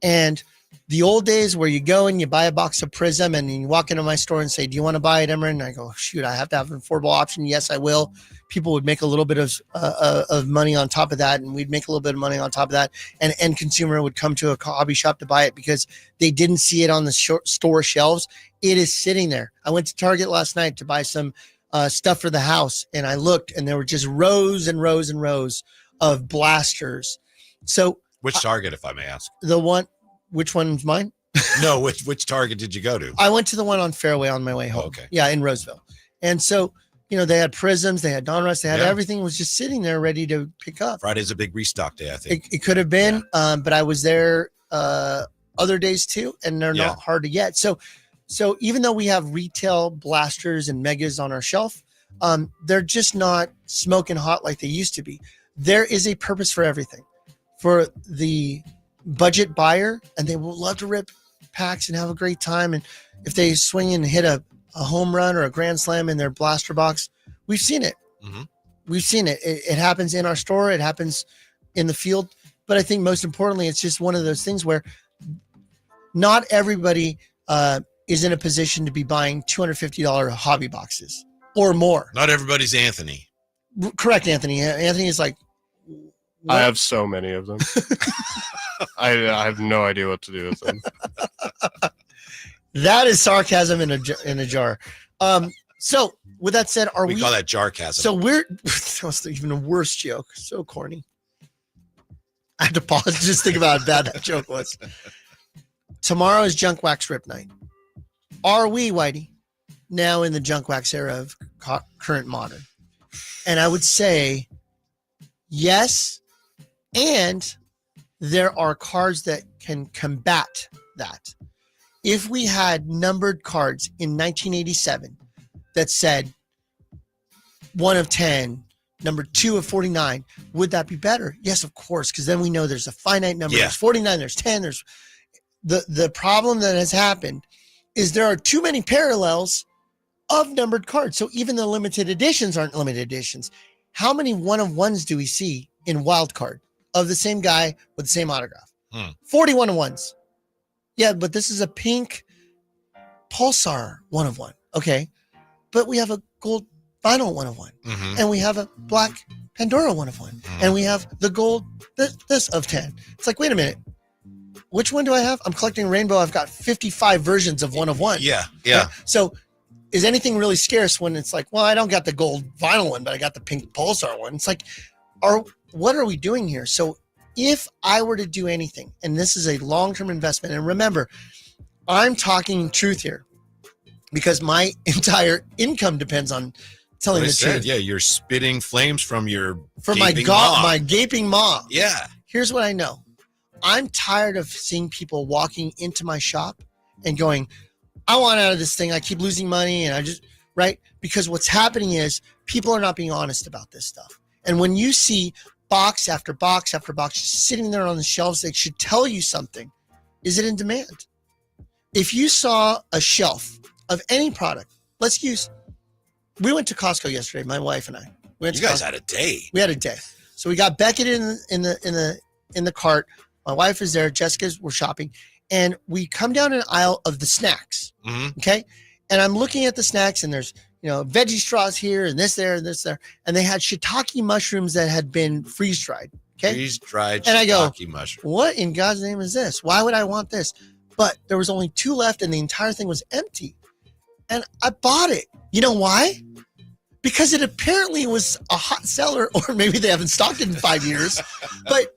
And the old days where you go and you buy a box of Prism and you walk into my store and say, do you want to buy it, Emmer? And I go, shoot, I have to have an affordable option. Yes, I will. People would make a little bit of money on top of that, and we'd make a little bit of money on top of that. And end consumer would come to a hobby shop to buy it because they didn't see it on the store shelves. It is sitting there. I went to Target last night to buy some stuff for the house, and I looked, and there were just rows and rows and rows of blasters. So Which Target, if I may ask? Which one's mine? No, which Target did you go to? I went to the one on Fairway on my way home. Okay. Yeah, in Roseville. And so, they had Prisms, they had Donruss, they had everything was just sitting there ready to pick up. Friday's a big restock day, I think. It could have been, but I was there other days too, and they're not hard to get. So even though we have retail blasters and megas on our shelf, they're just not smoking hot like they used to be. There is a purpose for everything. For the budget buyer, and they will love to rip packs and have a great time. And if they swing and hit a home run or a grand slam in their blaster box, we've seen it. Mm-hmm. We've seen it. It happens in our store. It happens in the field. But I think most importantly, it's just one of those things where not everybody is in a position to be buying $250 hobby boxes or more. Not everybody's Anthony. Correct, Anthony. Anthony is like, I have so many of them. I have no idea what to do with them. That is sarcasm in a jar. So with that said, We call that jarcasm. So that was even a worse joke. So corny. I had to pause to just think about how bad that joke was. Tomorrow is Junk Wax Rip Night. Are we, Whitey, now in the Junk Wax era of current modern? And I would say yes. And there are cards that can combat that. If we had numbered cards in 1987 that said 1 of 10, number 2 of 49, would that be better? Yes, of course, because then we know there's a finite number. Yeah. There's 49, there's 10. There's the problem that has happened is there are too many parallels of numbered cards. So even the limited editions aren't limited editions. How many 1 of 1s do we see in wild card of the same guy with the same autograph? 41 of 1s. Yeah, but this is a pink Pulsar 1 of 1. Okay. But we have a gold vinyl 1 of 1. Mm-hmm. And we have a black Pandora 1 of 1. Mm-hmm. And we have the gold this of 10. It's like, wait a minute. Which one do I have? I'm collecting rainbow. I've got 55 versions of 1 of 1. Yeah. Right? So is anything really scarce when it's like, well, I don't got the gold vinyl one, but I got the pink Pulsar one? It's like, what are we doing here? So if I were to do anything, and this is a long-term investment, and remember, I'm talking truth here because my entire income depends on telling the truth. Yeah, you're spitting flames from your My gaping maw. Yeah. Here's what I know. I'm tired of seeing people walking into my shop and going, I want out of this thing. I keep losing money and I just, right? Because what's happening is people are not being honest about this stuff. And when you see box after box after box just sitting there on the shelves, they should tell you something. Is it in demand? If you saw a shelf of any product, we went to Costco yesterday, my wife and I. You guys had a day. We had a day. So we got Beckett in the cart. My wife is there. We're shopping. And we come down an aisle of the snacks. Mm-hmm. Okay. And I'm looking at the snacks and there's, veggie straws here and this there and this there. And they had shiitake mushrooms that had been freeze dried. Okay. Freeze dried and I go, mushroom. what in God's name is this? Why would I want this? But there was only 2 left and the entire thing was empty. And I bought it. You know why? Because it apparently was a hot seller, or maybe they haven't stocked it in 5 years, but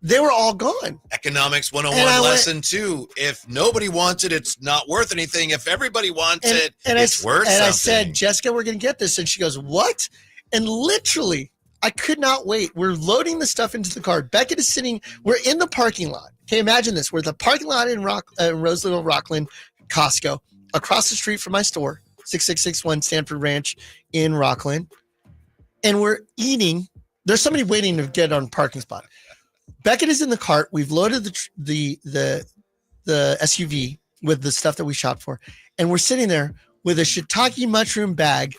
they were all gone. Economics 101 lesson 2. If nobody wants it, it's not worth anything. If everybody wants it, it's worth something. And I said, Jessica, we're going to get this. And she goes, what? And literally, I could not wait. We're loading the stuff into the car. Beckett is we're in the parking lot. Okay, imagine this. We're at the parking lot in Roseville, Rockland, Costco, across the street from my store. 6661 Stanford Ranch in Rockland. And we're eating. There's somebody waiting to get on a parking spot. Beckett is in the cart. We've loaded the SUV with the stuff that we shot for. And we're sitting there with a shiitake mushroom bag.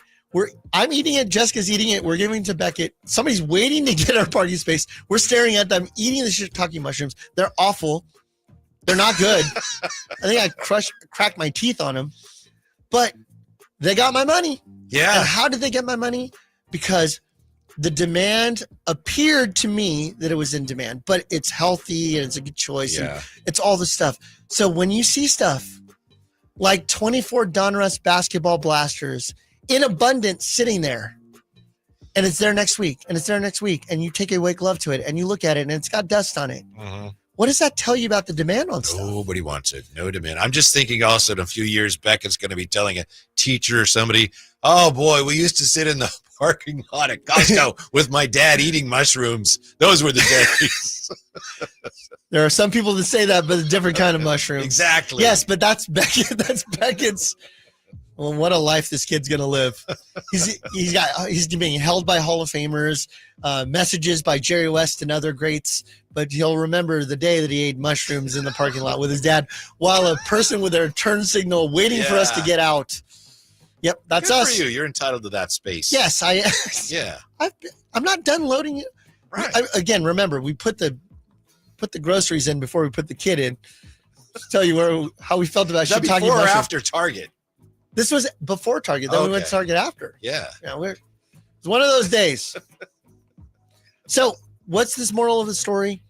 I'm eating it. Jessica's eating it. We're giving it to Beckett. Somebody's waiting to get our parking space. We're staring at them eating the shiitake mushrooms. They're awful. They're not good. I think I cracked my teeth on them. But they got my money. Yeah. And how did they get my money? Because the demand appeared to me that it was in demand, but it's healthy and it's a good choice. Yeah. And it's all the stuff. So when you see stuff like 24 Donruss basketball blasters in abundance sitting there, and it's there next week, and it's there next week, and you take a white glove to it and you look at it and it's got dust on it. Mm-hmm. What does that tell you about the demand on stuff? Nobody wants it. No demand. I'm just thinking also in a few years, Beckett's going to be telling a teacher or somebody, oh boy, we used to sit in the parking lot at Costco with my dad eating mushrooms. Those were the days. There are some people that say that, but a different kind of mushroom. Exactly. Yes, but that's Beckett. That's Beckett's. Well, what a life this kid's gonna live. He's being held by Hall of Famers, messages by Jerry West and other greats. But he'll remember the day that he ate mushrooms in the parking lot with his dad, while a person with their turn signal waiting for us to get out. Yep, that's Good us. for you. You're entitled to that space. Yes, Yeah. I'm not done loading it. Right. Again, remember we put the groceries in before we put the kid in. Just tell you how we felt about Is that shiitake before or mushrooms. after Target? This was before Target. Then we went to Okay. Target after. Yeah. Yeah, it's one of those days. So, what's this moral of the story?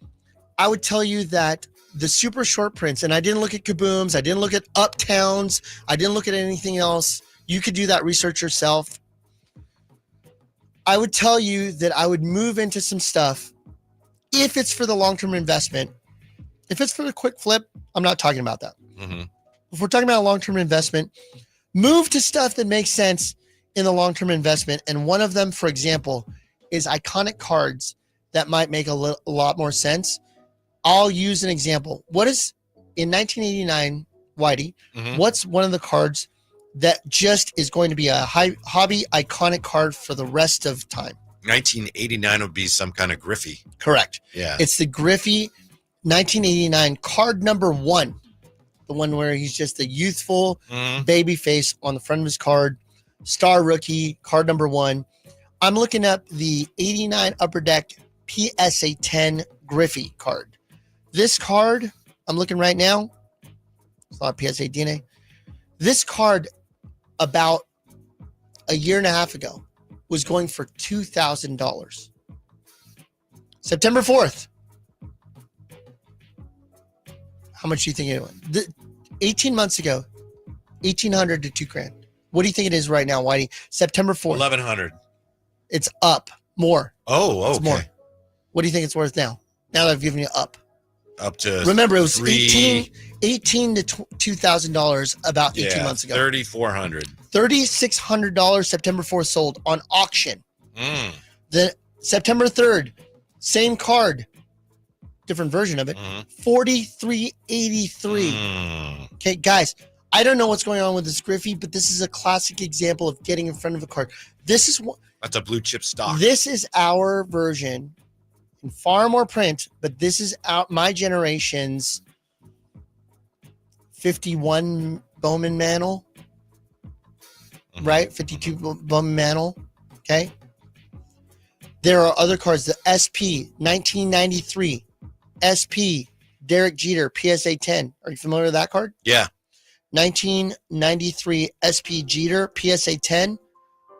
I would tell you that the super short prints, and I didn't look at Kabooms, I didn't look at Uptowns, I didn't look at anything else. You could do that research yourself. I would tell you that I would move into some stuff if it's for the long-term investment. If it's for the quick flip, I'm not talking about that. Mm-hmm. If we're talking about a long-term investment, move to stuff that makes sense in the long-term investment. And one of them, for example, is iconic cards that might make a lot more sense. I'll use an example. What is, in 1989, Whitey, what's one of the cards that just is going to be a hobby iconic card for the rest of time? 1989 would be some kind of Griffey. Correct. Yeah. It's the Griffey 1989 card number 1. The one where he's just a youthful baby face on the front of his card. Star rookie, card number 1. I'm looking up the 89 Upper Deck PSA 10 Griffey card. This card, I'm looking right now. It's not PSA DNA. This card, about a year and a half ago, was going for $2,000. September 4th. How much do you think it was? 18 months ago, $1,800 to $2,000. What do you think it is right now, Whitey? September 4th. 1,100. It's up more. Oh, okay. It's more. What do you think it's worth now? Now that I've given you up. Up to Remember, it was three- $18 to $2,000 about 18 months ago. 3,400. $3,600 September 4th sold on auction. The September 3rd, same card, different version of it, $4,383. Okay, guys, I don't know what's going on with this Griffey, but this is a classic example of getting in front of a card. This is That's a blue chip stock. This is our version, in far more print, but this is my generation's 51 Bowman Mantle, right? 52 Bowman Mantle, okay? There are other cards, the SP 1993, SP Derek Jeter PSA 10. Are you familiar with that card? Yeah. 1993 SP Jeter PSA 10.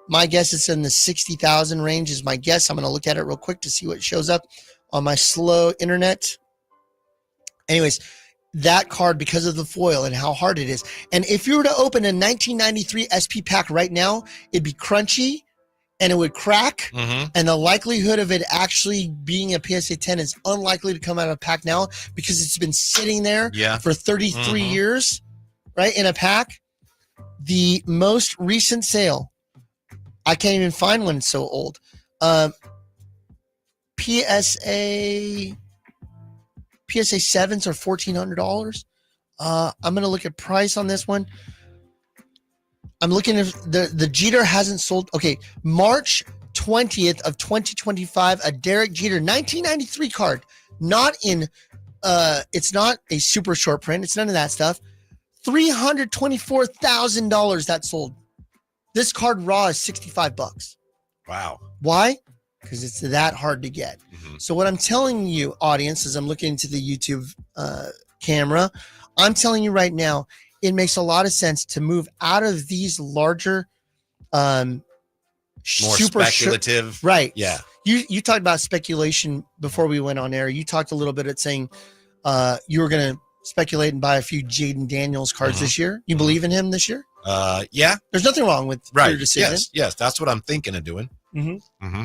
My guess it's in the 60,000 range is my guess. I'm going to look at it real quick to see what shows up on my slow internet. Anyways, that card, because of the foil and how hard it is. And if you were to open a 1993 SP pack right now, it'd be crunchy and it would crack. And the likelihood of it actually being a PSA 10 is unlikely to come out of a pack now because it's been sitting there for 33 years, right, in a pack. The most recent sale, I can't even find one so old. PSA 7s are $1,400. I'm going to look at price on this one. I'm looking at the Jeter hasn't sold. Okay, March 20th of 2025, a Derek Jeter 1993 card, not in it's not a super short print, it's none of that stuff. $324,000 that sold. This card raw is $65. Wow. Why? Because it's that hard to get. Mhm. So what I'm telling you, audience, as I'm looking into the YouTube camera, I'm telling you right now, it makes a lot of sense to move out of these larger, More super speculative. right. Yeah. You talked about speculation before we went on air. You talked a little bit at saying you were going to speculate and buy a few Jaden Daniels cards Mhm. this year. You Mhm. believe in him this year? Yeah. There's nothing wrong with Right. your decision. Yes. That's what I'm thinking of doing. Mhm. Mm-hmm.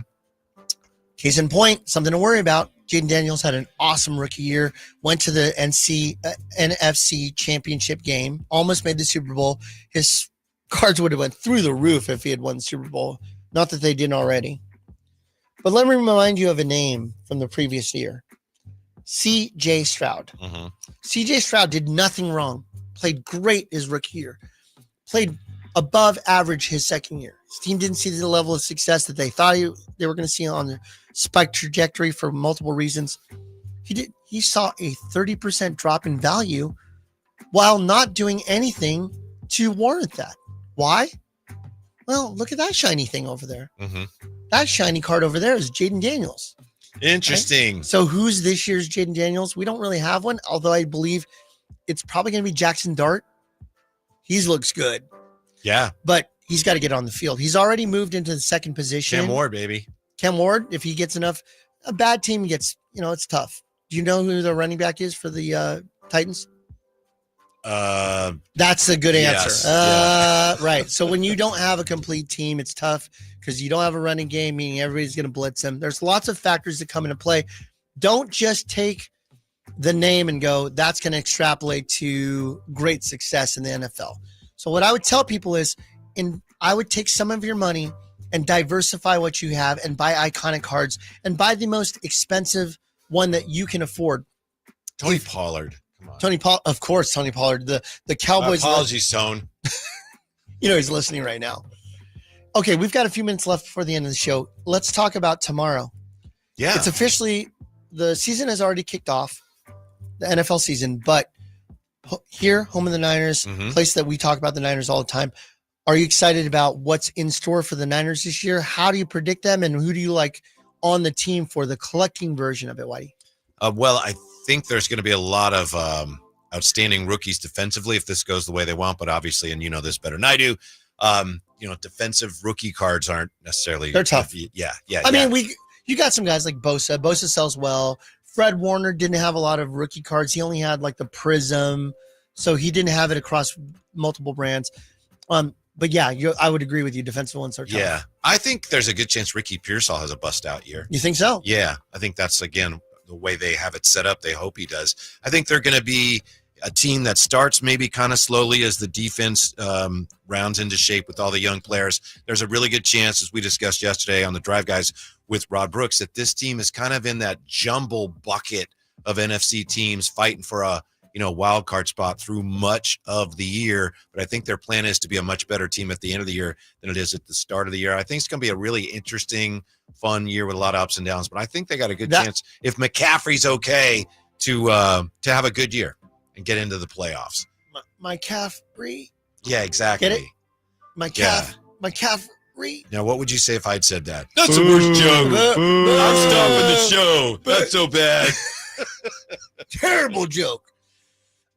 Case in point, something to worry about. Jaden Daniels had an awesome rookie year, went to the NFC championship game, almost made the Super Bowl. His cards would have went through the roof if he had won the Super Bowl. Not that they didn't already. But let me remind you of a name from the previous year. C.J. Stroud. Mm-hmm. C.J. Stroud did nothing wrong. Played great his rookie year. Played above average his second year. His team didn't see the level of success that they thought they were going to see on the spike trajectory for multiple reasons. He saw a 30% drop in value while not doing anything to warrant that. Why? Well, look at that shiny thing over there. Mm-hmm. That shiny card over there is Jaden Daniels. Interesting. So who's this year's Jaden Daniels? We don't really have one, although I believe it's probably going to be Jackson Dart. He looks good, Yeah. but he's got to get on the field. He's already moved into the second position. Cam Ward, baby. Cam Ward, if he gets enough, a bad team gets, it's tough. Do you know who the running back is for the Titans? That's a good answer. Yes, Right. So when you don't have a complete team, it's tough because you don't have a running game, meaning everybody's going to blitz them. There's lots of factors that come into play. Don't just take the name and go, that's going to extrapolate to great success in the NFL. So what I would tell people is, I would take some of your money and diversify what you have and buy iconic cards and buy the most expensive one that you can afford. Tony Pollard. Come on. Of course, Tony Pollard, the Cowboys. Apologies, Tone. He's listening right now. Okay, we've got a few minutes left before the end of the show. Let's talk about tomorrow. Yeah. It's officially, the season has already kicked off, the NFL season, but here, home of the Niners, Mhm. place that we talk about the Niners all the time. Are you excited about what's in store for the Niners this year? How do you predict them, and who do you like on the team for the collecting version of it, Whitey? Well, I think there's going to be a lot of outstanding rookies defensively if this goes the way they want, but obviously, and you know this better than I do, defensive rookie cards aren't necessarily. They're tough. Yeah. I mean, you got some guys like Bosa. Bosa sells well. Fred Warner didn't have a lot of rookie cards. He only had like the Prism, so he didn't have it across multiple brands. But yeah, I would agree with you. Defensive ones are tough. Yeah. I think there's a good chance Ricky Pearsall has a bust out year. You think so? Yeah. I think that's, again, the way they have it set up. They hope he does. I think they're going to be a team that starts maybe kind of slowly as the defense rounds into shape with all the young players. There's a really good chance, as we discussed yesterday on the Drive Guys with Rod Brooks, that this team is kind of in that jumble bucket of NFC teams fighting for a wild card spot through much of the year. But I think their plan is to be a much better team at the end of the year than it is at the start of the year. I think it's going to be a really interesting, fun year with a lot of ups and downs. But I think they got a good chance, if McCaffrey's okay, to have a good year and get into the playoffs. My calf re. Yeah, exactly. Get it? My calf re. Now, what would you say if I'd said that? That's Boo. the worst joke. Boo. I'm stopping the show. That's so bad. Terrible joke.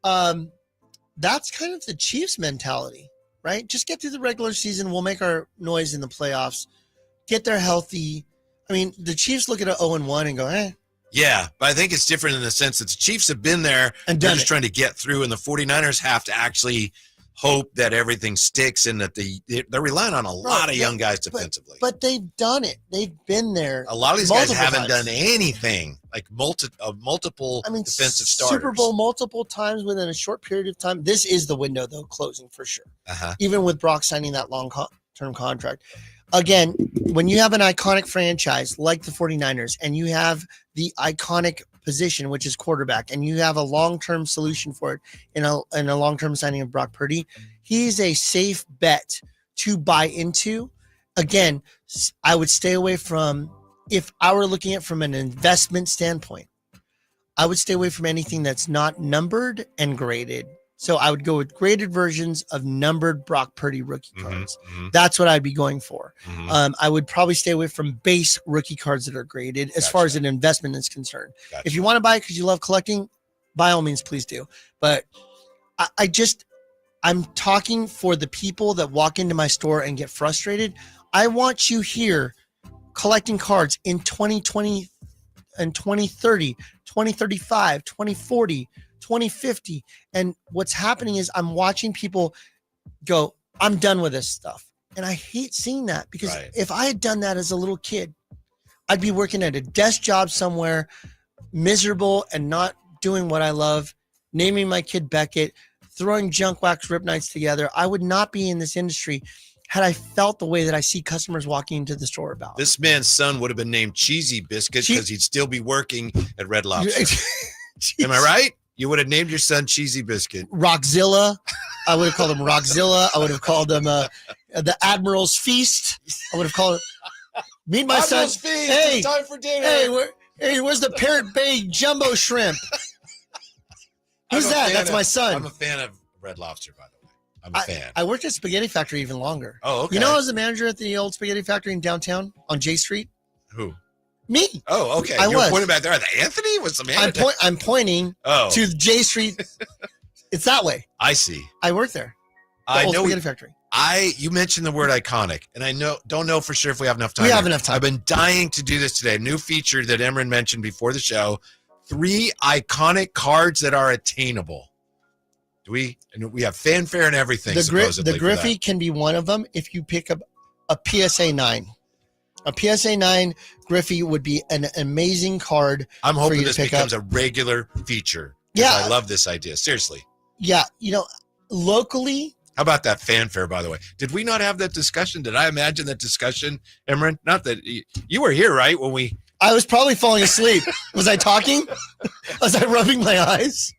That's kind of the Chiefs mentality, right? Just get through the regular season. We'll make our noise in the playoffs. Get there healthy. I mean, the Chiefs look at an 0-1 and go, Yeah, but I think it's different in the sense that the Chiefs have been there and they're done just it. trying to get through, and the 49ers have to actually hope that everything sticks and that they're relying on a lot of young guys defensively. But they've done it. They've been there. A lot of these guys multiple haven't times. done anything, like multiple defensive starters. Super Bowl multiple times within a short period of time. This is the window, though, closing for sure. Uh-huh. Even with Brock signing that long-term contract. Again, when you have an iconic franchise like the 49ers and you have the iconic position, which is quarterback, and you have a long-term solution for it in a long-term signing of Brock Purdy, he's a safe bet to buy into. Again, I would stay away from, if I were looking at it from an investment standpoint, I would stay away from anything that's not numbered and graded. So I would go with graded versions of numbered Brock Purdy rookie cards. That's what I'd be going for. I would probably stay away from base rookie cards that are graded as far as an investment is concerned. If you want to buy it because you love collecting, by all means, please do. But I'm talking for the people that walk into my store and get frustrated. I want you here collecting cards in 2020 and 2030, 2035, 2040, 2050. And what's happening is I'm watching people go, I'm done with this stuff. And I hate seeing that, because if I had done that as a little kid, I'd be working at a desk job somewhere, miserable and not doing what I love, naming my kid Beckett, throwing junk wax rip nights together. I would not be in this industry had I felt the way that I see customers walking into the store about. This man's son would have been named Cheesy Biscuit because he'd still be working at Red Lobster. Am I right? You would have named your son Cheesy Biscuit. Rockzilla. I would have called him Rockzilla. I would have called him the Admiral's Feast. I would have called it. Meet my son. Feast. Hey, it's time for dinner. Hey, where's the Parrot Bay Jumbo Shrimp? Who's that? That's my son. I'm a fan of Red Lobster, by the way. I'm a fan. I worked at Spaghetti Factory even longer. Oh, okay. You know, I was the manager at the old Spaghetti Factory in downtown on J Street. Who? Me. Oh, okay. I You're was pointing back there. Anthony was the manager. I'm pointing to J Street. It's that way. I see. I worked there. I know. Spaghetti Factory. You mentioned the word iconic, and I don't know for sure if we have enough time. We have enough time. I've been dying to do this today. A new feature that Emran mentioned before the show: 3 iconic cards that are attainable. We have fanfare and everything. The Griffey can be one of them if you pick up a PSA 9. A PSA 9 Griffey would be an amazing card. I'm hoping this becomes a regular feature. Yeah. I love this idea. Seriously. Yeah. You know, locally. How about that fanfare, by the way? Did we not have that discussion? Did I imagine that discussion, Emran? Not that you were here, right? When we. I was probably falling asleep. Was I talking? Was I rubbing my eyes?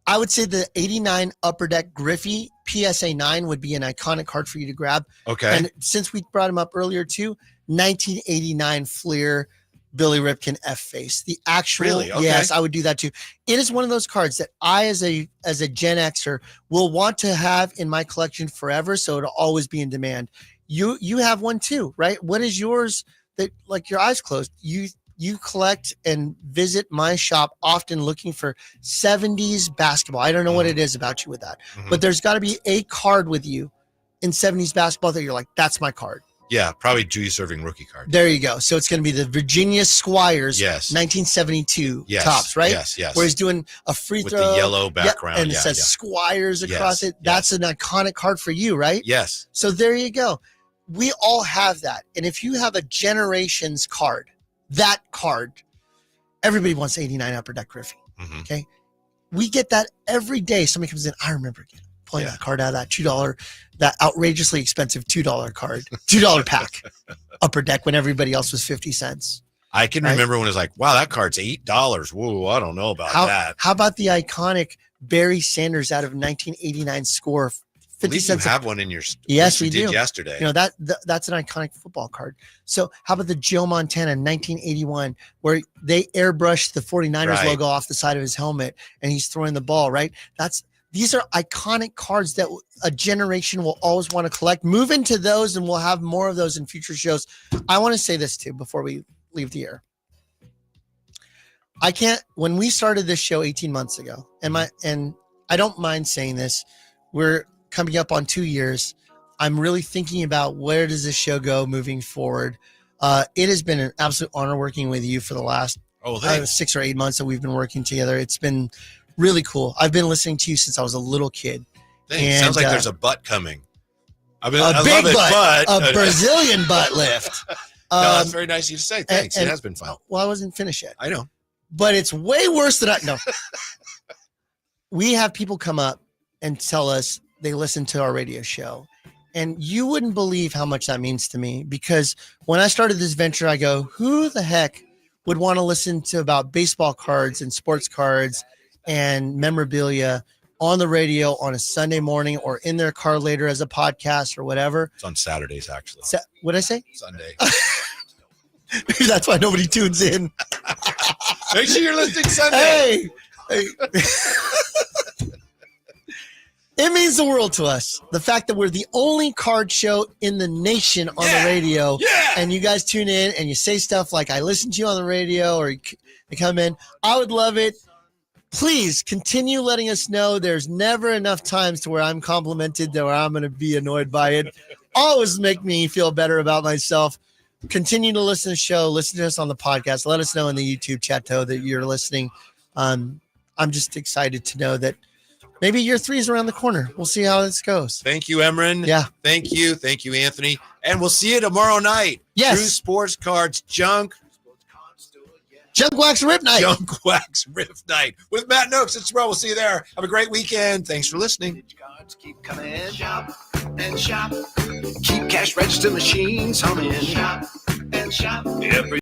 I would say the 89 Upper Deck Griffey PSA 9 would be an iconic card for you to grab. Okay. And since we brought him up earlier too, 1989 Fleer Billy Ripken F face. The actual, really? Okay. Yes, I would do that too. It is one of those cards that I, as a Gen Xer, will want to have in my collection forever. So it'll always be in demand. You have one too, right? What is yours that, like, your eyes closed? You collect and visit my shop often looking for 70s basketball. I don't know what it is about you with that, but there's got to be a card with you in 70s basketball that you're like, that's my card. Yeah, probably Julius Erving rookie card. There you go. So it's going to be the Virginia Squires 1972 tops, right? Yes. Where he's doing a free with throw. the yellow background. And it says Squires across it. That's an iconic card for you, right? Yes. So there you go. We all have that. And if you have a Generations card, that card, everybody wants 89 Upper Deck Griffey. Okay. We get that every day. Somebody comes in. I remember pulling that card out of that $2, that outrageously expensive $2 card, $2 pack Upper Deck when everybody else was 50 cents. I can remember when it was like, wow, that card's $8. Whoa, I don't know about that. How about the iconic Barry Sanders out of 1989 score? 50 cents. You have one in your store. Yes, we do. Yesterday. You know, that's an iconic football card. So how about the Joe Montana 1981 where they airbrushed the 49ers logo off the side of his helmet and he's throwing the ball, right? These are iconic cards that a generation will always want to collect. Move into those and we'll have more of those in future shows. I want to say this too before we leave the air. When we started this show 18 months ago, and I don't mind saying this, we're coming up on 2 years. I'm really thinking about where does this show go moving forward. It has been an absolute honor working with you for the last 6 or 8 months that we've been working together. It's been really cool. I've been listening to you since I was a little kid. Thanks. Sounds like there's a butt coming. I mean, a big butt, a Brazilian butt lift. No, that's very nice of you to say. Thanks. It has been fun. Well, I wasn't finished yet. I know. But it's way worse than I know. We have people come up and tell us they listen to our radio show. And you wouldn't believe how much that means to me, because when I started this venture, I go, who the heck would want to listen to about baseball cards and sports cards and memorabilia on the radio on a Sunday morning or in their car later as a podcast or whatever. It's on Saturdays, actually. What'd I say? Sunday. That's why nobody tunes in. Make sure you're listening Sunday. Hey. It means the world to us. The fact that we're the only card show in the nation on the radio. Yeah. And you guys tune in and you say stuff like, I listen to you on the radio, or you come in. I would love it. Please continue letting us know. There's never enough times to where I'm complimented that where I'm going to be annoyed by it. Always make me feel better about myself. Continue to listen to the show. Listen to us on the podcast. Let us know in the YouTube chat that you're listening. I'm just excited to know that maybe year 3 is around the corner. We'll see how this goes. Thank you, Emran. Yeah. Thank you, Anthony. And we'll see you tomorrow night. Yes. True Sports Cards Junk Wax Rip Night. Wax Riff Night with Matt Nooks. It's tomorrow. We'll see you there. Have a great weekend. Thanks for listening. Cards keep coming. Shop and shop. Keep cash register machines humming. Shop and shop. Every